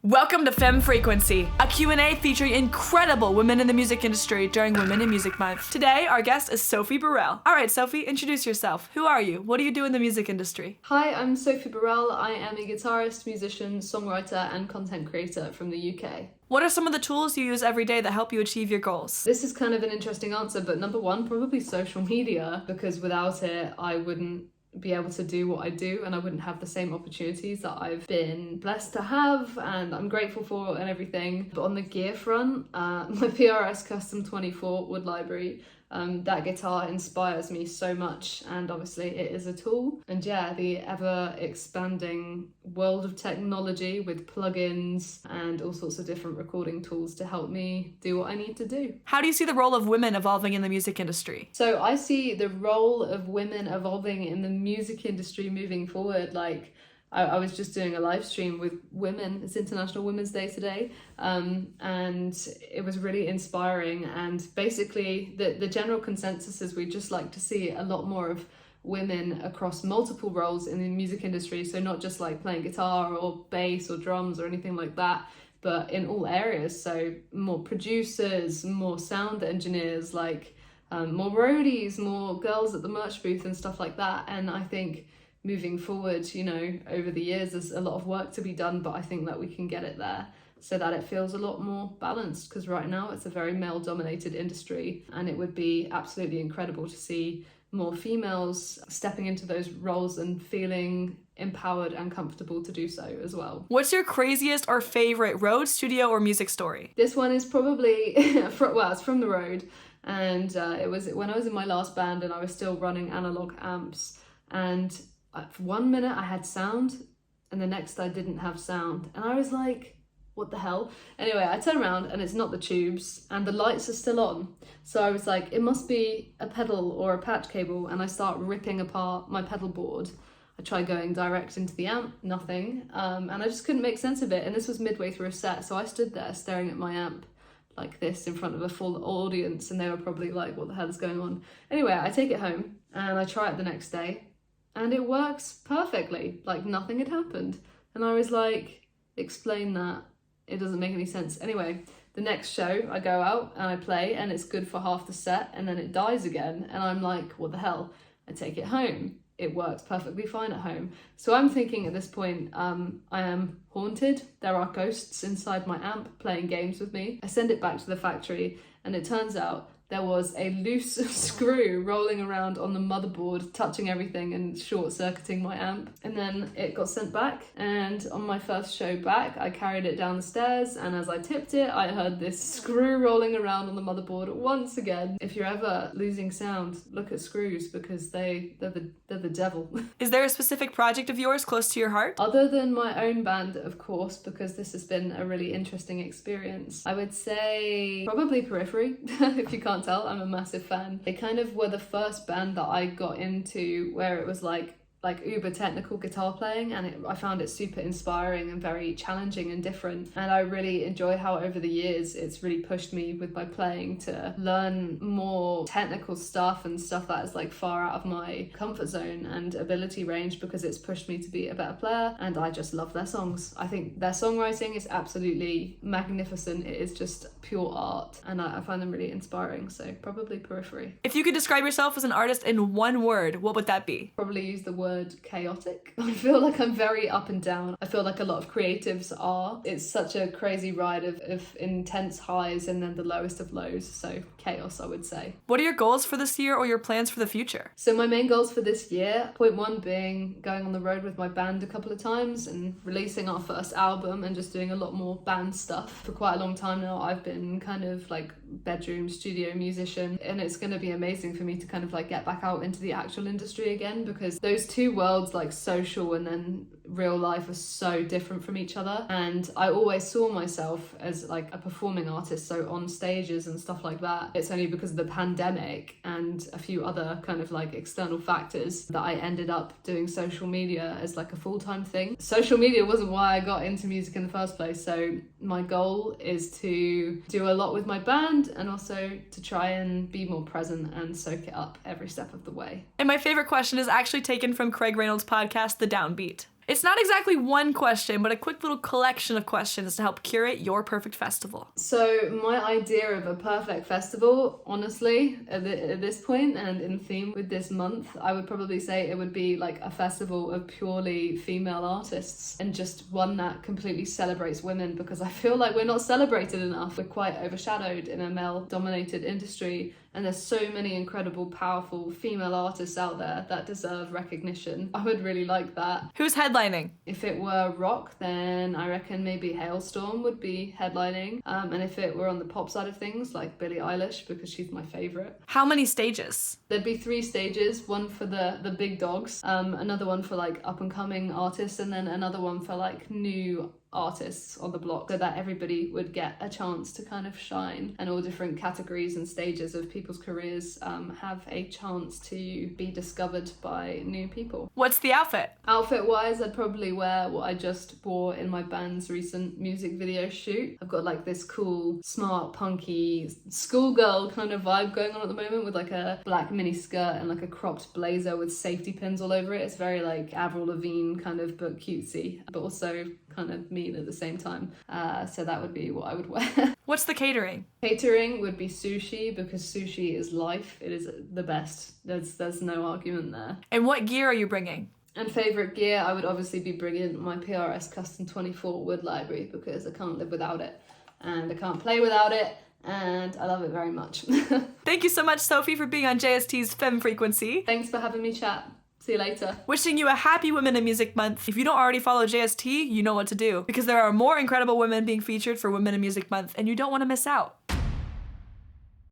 Welcome to Femme Frequency, a Q&A featuring incredible women in the music industry during Women in Music Month. Today, our guest is Sophie Burrell. All right, Sophie, introduce yourself. Who are you? What do you do in the music industry? Hi, I'm Sophie Burrell. I am a guitarist, musician, songwriter, and content creator from the UK. What are some of the tools you use every day that help you achieve your goals? This is kind of an interesting answer, but number one, probably social media, because without it, I wouldn't be able to do what I do and I wouldn't have the same opportunities that I've been blessed to have and I'm grateful for and everything. But on the gear front, my PRS Custom 24 wood library, that guitar inspires me so much, and obviously it is a tool. And yeah, the ever expanding world of technology with plugins and all sorts of different recording tools to help me do what I need to do. How do you see the role of women evolving in the music industry? So I see the role of women evolving in the music industry moving forward. I was just doing a live stream with women. It's International Women's Day today, and it was really inspiring. And basically the general consensus is we'd just like to see a lot more of women across multiple roles in the music industry. So not just like playing guitar or bass or drums or anything like that, but in all areas. So more producers, more sound engineers, more roadies, more girls at the merch booth and stuff like that. And I think moving forward, over the years, there's a lot of work to be done, but I think that we can get it there so that it feels a lot more balanced, because right now it's a very male-dominated industry, and it would be absolutely incredible to see more females stepping into those roles and feeling empowered and comfortable to do so as well. What's your craziest or favorite road, studio, or music story? This one is probably, it's from the road, and it was when I was in my last band and I was still running analog amps, and for 1 minute I had sound and the next I didn't have sound, and I was like, what the hell? Anyway, I turn around and it's not the tubes and the lights are still on. So I was like, it must be a pedal or a patch cable, and I start ripping apart my pedal board. I try going direct into the amp, nothing, and I just couldn't make sense of it. And this was midway through a set, so I stood there staring at my amp like this in front of a full audience, and they were probably like, what the hell is going on? Anyway, I take it home and I try it the next day, and it works perfectly, like nothing had happened. And I was like, explain that, it doesn't make any sense. Anyway, the next show I go out and I play and it's good for half the set, and then it dies again, and I'm like, what the hell? I take it home, it works perfectly fine at home. So I'm thinking at this point, I am haunted. There are ghosts inside my amp playing games with me. I send it back to the factory, and it turns out there was a loose screw rolling around on the motherboard, touching everything and short-circuiting my amp. And then it got sent back, and on my first show back, I carried it down the stairs, and as I tipped it, I heard this screw rolling around on the motherboard once again. If you're ever losing sound, look at screws, because they're the devil. Is there a specific project of yours close to your heart? Other than my own band, of course, because this has been a really interesting experience, I would say probably Periphery. If you can't tell, I'm a massive fan. They kind of were the first band that I got into where it was like uber technical guitar playing, and I found it super inspiring and very challenging and different, and I really enjoy how over the years it's really pushed me with my playing to learn more technical stuff and stuff that is like far out of my comfort zone and ability range, because it's pushed me to be a better player, and I just love their songs. I think their songwriting is absolutely magnificent. It is just pure art, and I find them really inspiring. So probably Periphery. If you could describe yourself as an artist in one word, what would that be? Probably use the word chaotic. I feel like I'm very up and down. I feel like a lot of creatives are. It's such a crazy ride of intense highs and then the lowest of lows. So chaos, I would say. What are your goals for this year or your plans for the future? So my main goals for this year, point one being going on the road with my band a couple of times and releasing our first album and just doing a lot more band stuff. For quite a long time now, I've been kind of like bedroom studio musician, and it's going to be amazing for me to kind of like get back out into the actual industry again, because those two worlds, like social and then real life, are so different from each other. And I always saw myself as like a performing artist, so on stages and stuff like that. It's only because of the pandemic and a few other kind of like external factors that I ended up doing social media as like a full-time thing. Social media wasn't why I got into music in the first place, so my goal is to do a lot with my band and also to try and be more present and soak it up every step of the way. And my favorite question is actually taken from Craig Reynolds' podcast, The Downbeat. It's not exactly one question, but a quick little collection of questions to help curate your perfect festival. So my idea of a perfect festival, honestly, at this point and in theme with this month, I would probably say it would be like a festival of purely female artists, and just one that completely celebrates women, because I feel like we're not celebrated enough. We're quite overshadowed in a male-dominated industry, and there's so many incredible, powerful female artists out there that deserve recognition. I would really like that. Who's headlining? If it were rock, then I reckon maybe Hailstorm would be headlining. And if it were on the pop side of things, like Billie Eilish, because she's my favourite. How many stages? There'd be 3 stages, one for the big dogs, another one for like up and coming artists, and then another one for like new artists on the block, so that everybody would get a chance to kind of shine, and all different categories and stages of people's careers have a chance to be discovered by new people. What's the outfit? Outfit wise, I'd probably wear what I just wore in my band's recent music video shoot. I've got like this cool, smart, punky, schoolgirl kind of vibe going on at the moment, with like a black mini skirt and like a cropped blazer with safety pins all over it. It's very like Avril Lavigne kind of, but cutesy, but also kind of mean at the same time. So that would be what I would wear. What's the catering? Catering would be sushi, because sushi is life. It is the best. There's no argument there. And what gear are you bringing? And favourite gear, I would obviously be bringing my PRS Custom 24 wood library, because I can't live without it, and I can't play without it, and I love it very much. Thank you so much, Sophie, for being on JST's Femme Frequency. Thanks for having me chat. See you later. Wishing you a happy Women in Music Month. If you don't already follow JST, you know what to do, because there are more incredible women being featured for Women in Music Month, and you don't want to miss out.